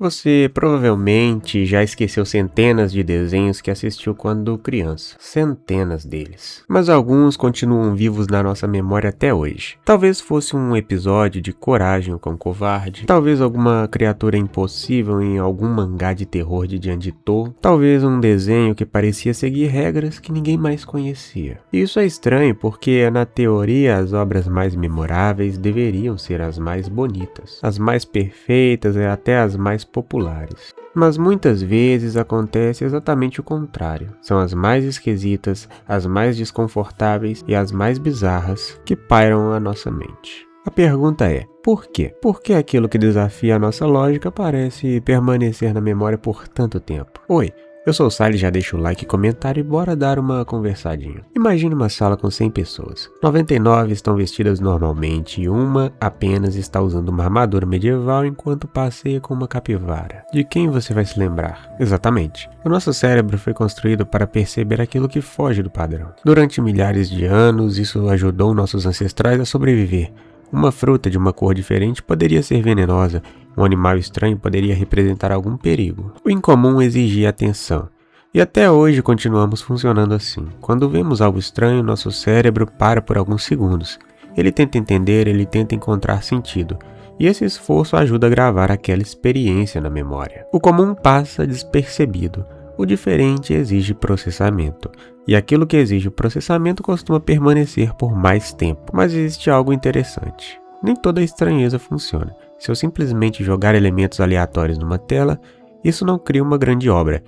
Você provavelmente já esqueceu centenas de desenhos que assistiu quando criança. Centenas deles. Mas alguns continuam vivos na nossa memória até hoje. Talvez fosse um episódio de Coragem, o Cão Covarde. Talvez alguma criatura impossível em algum mangá de terror de Janjito. Talvez um desenho que parecia seguir regras que ninguém mais conhecia. E isso é estranho porque, na teoria, as obras mais memoráveis deveriam ser as mais bonitas, as mais perfeitas e até as mais populares. Mas muitas vezes acontece exatamente o contrário. São as mais esquisitas, as mais desconfortáveis e as mais bizarras que pairam a nossa mente. A pergunta é, por quê? Por que aquilo que desafia a nossa lógica parece permanecer na memória por tanto tempo? Oi, eu sou o Sally, já deixa o like e comentário e bora dar uma conversadinha. Imagine uma sala com 100 pessoas. 99 estão vestidas normalmente e uma apenas está usando uma armadura medieval enquanto passeia com uma capivara. De quem você vai se lembrar? Exatamente. O nosso cérebro foi construído para perceber aquilo que foge do padrão. Durante milhares de anos, isso ajudou nossos ancestrais a sobreviver. Uma fruta de uma cor diferente poderia ser venenosa, um animal estranho poderia representar algum perigo. O incomum exigia atenção. E até hoje continuamos funcionando assim. Quando vemos algo estranho, nosso cérebro para por alguns segundos. Ele tenta entender, ele tenta encontrar sentido. E esse esforço ajuda a gravar aquela experiência na memória. O comum passa despercebido. O diferente exige processamento, e aquilo que exige o processamento costuma permanecer por mais tempo. Mas existe algo interessante. Nem toda estranheza funciona. Se eu simplesmente jogar elementos aleatórios numa tela, isso não cria uma grande obra.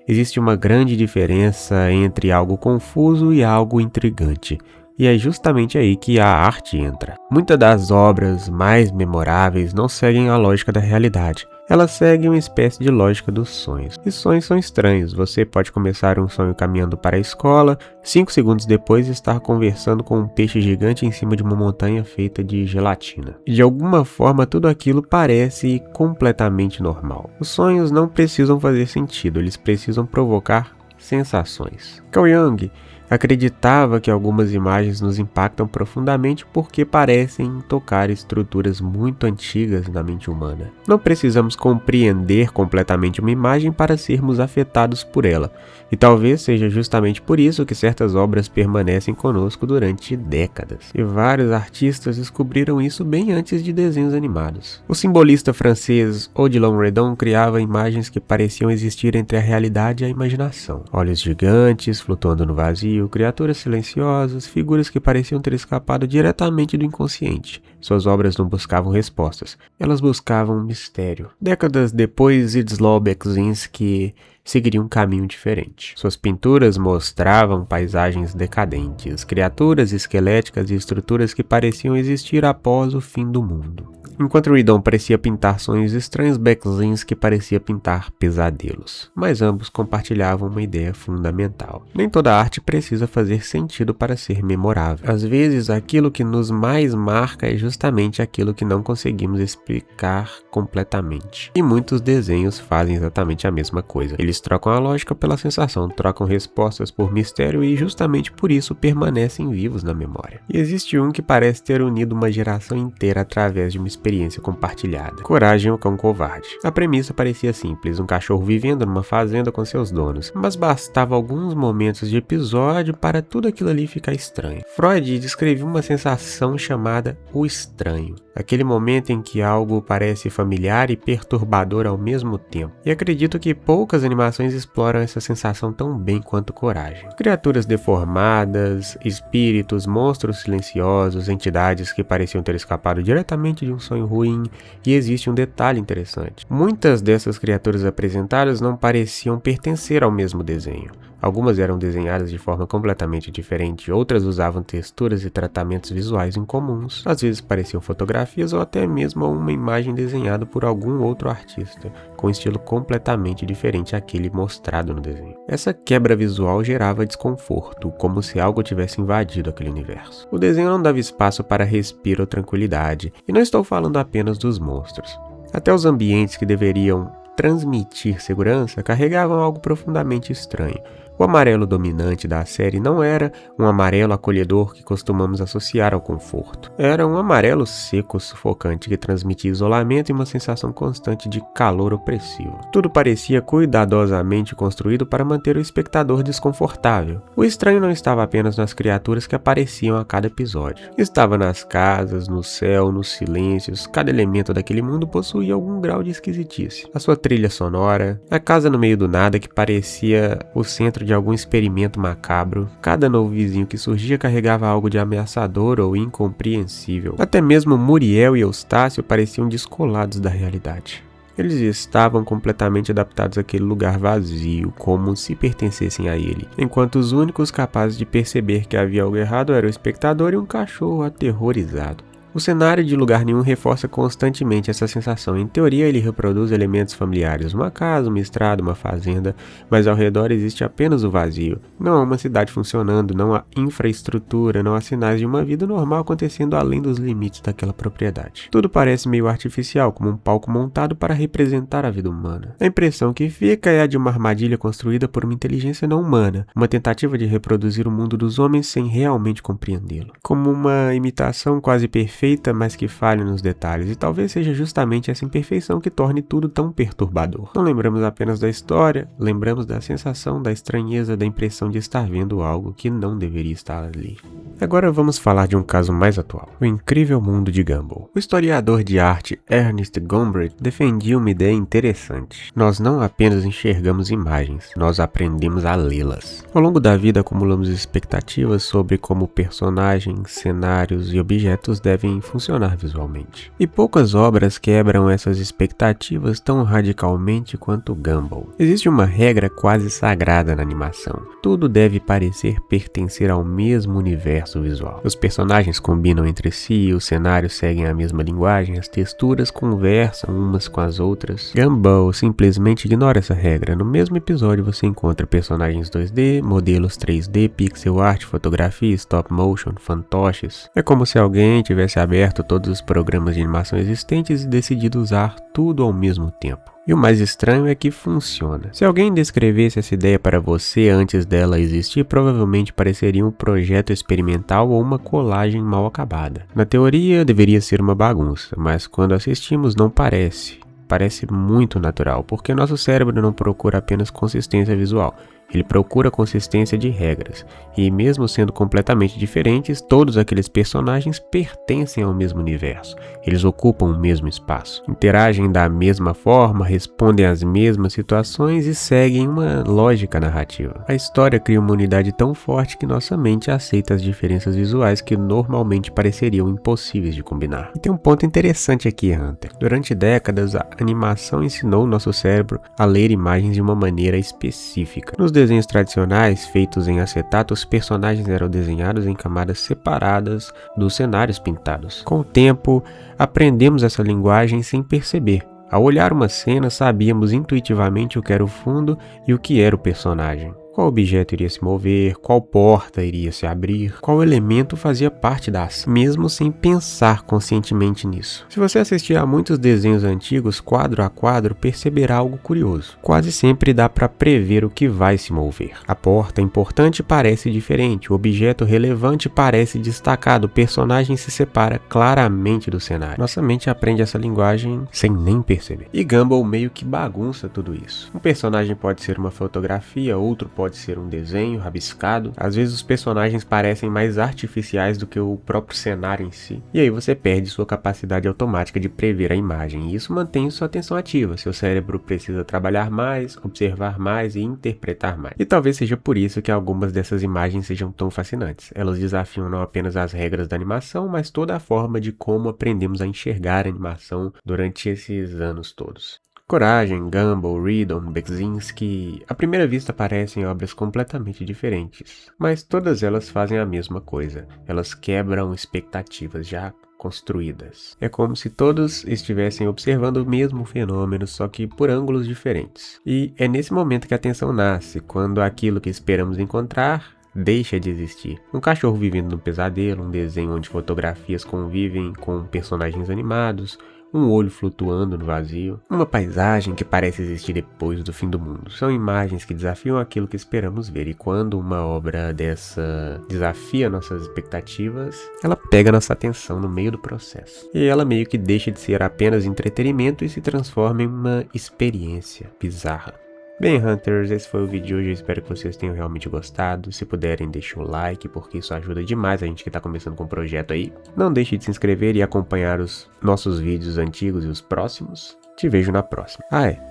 Existe uma grande diferença entre algo confuso e algo intrigante. E é justamente aí que a arte entra. Muitas das obras mais memoráveis não seguem a lógica da realidade. Elas seguem uma espécie de lógica dos sonhos. E sonhos são estranhos. Você pode começar um sonho caminhando para a escola, 5 segundos depois estar conversando com um peixe gigante em cima de uma montanha feita de gelatina. E de alguma forma tudo aquilo parece completamente normal. Os sonhos não precisam fazer sentido, eles precisam provocar sensações. Carl Jung acreditava que algumas imagens nos impactam profundamente porque parecem tocar estruturas muito antigas na mente humana. Não precisamos compreender completamente uma imagem para sermos afetados por ela, e talvez seja justamente por isso que certas obras permanecem conosco durante décadas. E vários artistas descobriram isso bem antes de desenhos animados. O simbolista francês Odilon Redon criava imagens que pareciam existir entre a realidade e a imaginação. Olhos gigantes flutuando no vazio, criaturas silenciosas, figuras que pareciam ter escapado diretamente do inconsciente. Suas obras não buscavam respostas, elas buscavam um mistério. Décadas depois, Zdzisław Beksiński seguiria um caminho diferente. Suas pinturas mostravam paisagens decadentes, criaturas esqueléticas e estruturas que pareciam existir após o fim do mundo. Enquanto Redon parecia pintar sonhos estranhos, Beksiński parecia pintar pesadelos. Mas ambos compartilhavam uma ideia fundamental. Nem toda arte precisa fazer sentido para ser memorável. Às vezes, aquilo que nos mais marca é justamente aquilo que não conseguimos explicar completamente. E muitos desenhos fazem exatamente a mesma coisa. Eles trocam a lógica pela sensação, trocam respostas por mistério e justamente por isso permanecem vivos na memória. E existe um que parece ter unido uma geração inteira através de uma experiência compartilhada. Coragem, o Cão Covarde. A premissa parecia simples, um cachorro vivendo numa fazenda com seus donos, mas bastava alguns momentos de episódio para tudo aquilo ali ficar estranho. Freud descreveu uma sensação chamada o estranho, aquele momento em que algo parece familiar e perturbador ao mesmo tempo. E acredito que poucas animações exploram essa sensação tão bem quanto Coragem. Criaturas deformadas, espíritos, monstros silenciosos, entidades que pareciam ter escapado diretamente de um sonho ruim, e existe um detalhe interessante. Muitas dessas criaturas apresentadas não pareciam pertencer ao mesmo desenho. Algumas eram desenhadas de forma completamente diferente, outras usavam texturas e tratamentos visuais incomuns. Às vezes pareciam fotografias ou até mesmo uma imagem desenhada por algum outro artista, com um estilo completamente diferente àquele mostrado no desenho. Essa quebra visual gerava desconforto, como se algo tivesse invadido aquele universo. O desenho não dava espaço para respiro ou tranquilidade, e não estou falando apenas dos monstros. Até os ambientes que deveriam transmitir segurança carregavam algo profundamente estranho. O amarelo dominante da série não era um amarelo acolhedor que costumamos associar ao conforto. Era um amarelo seco, sufocante, que transmitia isolamento e uma sensação constante de calor opressivo. Tudo parecia cuidadosamente construído para manter o espectador desconfortável. O estranho não estava apenas nas criaturas que apareciam a cada episódio. Estava nas casas, no céu, nos silêncios. Cada elemento daquele mundo possuía algum grau de esquisitice. A sua trilha sonora, a casa no meio do nada que parecia o centro de algum experimento macabro. Cada novo vizinho que surgia carregava algo de ameaçador ou incompreensível. Até mesmo Muriel e Eustácio pareciam descolados da realidade. Eles estavam completamente adaptados àquele lugar vazio, como se pertencessem a ele, enquanto os únicos capazes de perceber que havia algo errado era o espectador e um cachorro aterrorizado. O cenário de Lugar Nenhum reforça constantemente essa sensação. Em teoria, ele reproduz elementos familiares, uma casa, uma estrada, uma fazenda, mas ao redor existe apenas o vazio. Não há uma cidade funcionando, não há infraestrutura, não há sinais de uma vida normal acontecendo além dos limites daquela propriedade. Tudo parece meio artificial, como um palco montado para representar a vida humana. A impressão que fica é a de uma armadilha construída por uma inteligência não humana, uma tentativa de reproduzir o mundo dos homens sem realmente compreendê-lo. Como uma imitação quase perfeita, mas que falha nos detalhes, e talvez seja justamente essa imperfeição que torne tudo tão perturbador. Não lembramos apenas da história, lembramos da sensação, da estranheza, da impressão de estar vendo algo que não deveria estar ali. Agora vamos falar de um caso mais atual, o incrível mundo de Gumball. O historiador de arte Ernest Gombrich defendia uma ideia interessante. Nós não apenas enxergamos imagens, nós aprendemos a lê-las. Ao longo da vida acumulamos expectativas sobre como personagens, cenários e objetos devem funcionar visualmente. E poucas obras quebram essas expectativas tão radicalmente quanto Gumball. Existe uma regra quase sagrada na animação. Tudo deve parecer pertencer ao mesmo universo visual. Os personagens combinam entre si, os cenários seguem a mesma linguagem, as texturas conversam umas com as outras. Gumball simplesmente ignora essa regra. No mesmo episódio você encontra personagens 2D, modelos 3D, pixel art, fotografia, stop motion, fantoches. É como se alguém tivesse aberto todos os programas de animação existentes e decidido usar tudo ao mesmo tempo. E o mais estranho é que funciona. Se alguém descrevesse essa ideia para você antes dela existir, provavelmente pareceria um projeto experimental ou uma colagem mal acabada. Na teoria, deveria ser uma bagunça, mas quando assistimos não parece. Parece muito natural, porque nosso cérebro não procura apenas consistência visual. Ele procura consistência de regras, e mesmo sendo completamente diferentes, todos aqueles personagens pertencem ao mesmo universo. Eles ocupam o mesmo espaço, interagem da mesma forma, respondem às mesmas situações e seguem uma lógica narrativa. A história cria uma unidade tão forte que nossa mente aceita as diferenças visuais que normalmente pareceriam impossíveis de combinar. E tem um ponto interessante aqui, Hunter. Durante décadas, a animação ensinou o nosso cérebro a ler imagens de uma maneira específica. Nos desenhos tradicionais, feitos em acetato, os personagens eram desenhados em camadas separadas dos cenários pintados. Com o tempo, aprendemos essa linguagem sem perceber. Ao olhar uma cena, sabíamos intuitivamente o que era o fundo e o que era o personagem. Qual objeto iria se mover, qual porta iria se abrir, qual elemento fazia parte da ação, mesmo sem pensar conscientemente nisso. Se você assistir a muitos desenhos antigos, quadro a quadro, perceberá algo curioso. Quase sempre dá para prever o que vai se mover. A porta importante parece diferente, o objeto relevante parece destacado, o personagem se separa claramente do cenário. Nossa mente aprende essa linguagem sem nem perceber. E Gumball meio que bagunça tudo isso. Um personagem pode ser uma fotografia, outro pode ser um desenho rabiscado. Às vezes os personagens parecem mais artificiais do que o próprio cenário em si. E aí você perde sua capacidade automática de prever a imagem. E isso mantém sua atenção ativa. Seu cérebro precisa trabalhar mais, observar mais e interpretar mais. E talvez seja por isso que algumas dessas imagens sejam tão fascinantes. Elas desafiam não apenas as regras da animação, mas toda a forma de como aprendemos a enxergar a animação durante esses anos todos. Coragem, Gumball, Riddle, Beksinski, à primeira vista parecem obras completamente diferentes, mas todas elas fazem a mesma coisa. Elas quebram expectativas já construídas. É como se todos estivessem observando o mesmo fenômeno, só que por ângulos diferentes. E é nesse momento que a tensão nasce, quando aquilo que esperamos encontrar deixa de existir. Um cachorro vivendo num pesadelo, um desenho onde fotografias convivem com personagens animados, um olho flutuando no vazio, uma paisagem que parece existir depois do fim do mundo. São imagens que desafiam aquilo que esperamos ver, e quando uma obra dessa desafia nossas expectativas, ela pega nossa atenção no meio do processo. E ela meio que deixa de ser apenas entretenimento e se transforma em uma experiência bizarra. Bem, Hunters, esse foi o vídeo de hoje, eu espero que vocês tenham realmente gostado. Se puderem, deixem o like, porque isso ajuda demais a gente que está começando com o projeto aí. Não deixe de se inscrever e acompanhar os nossos vídeos antigos e os próximos. Te vejo na próxima.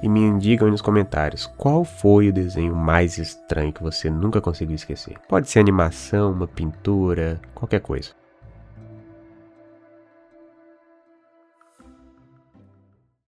E me digam aí nos comentários, qual foi o desenho mais estranho que você nunca conseguiu esquecer? Pode ser animação, uma pintura, qualquer coisa.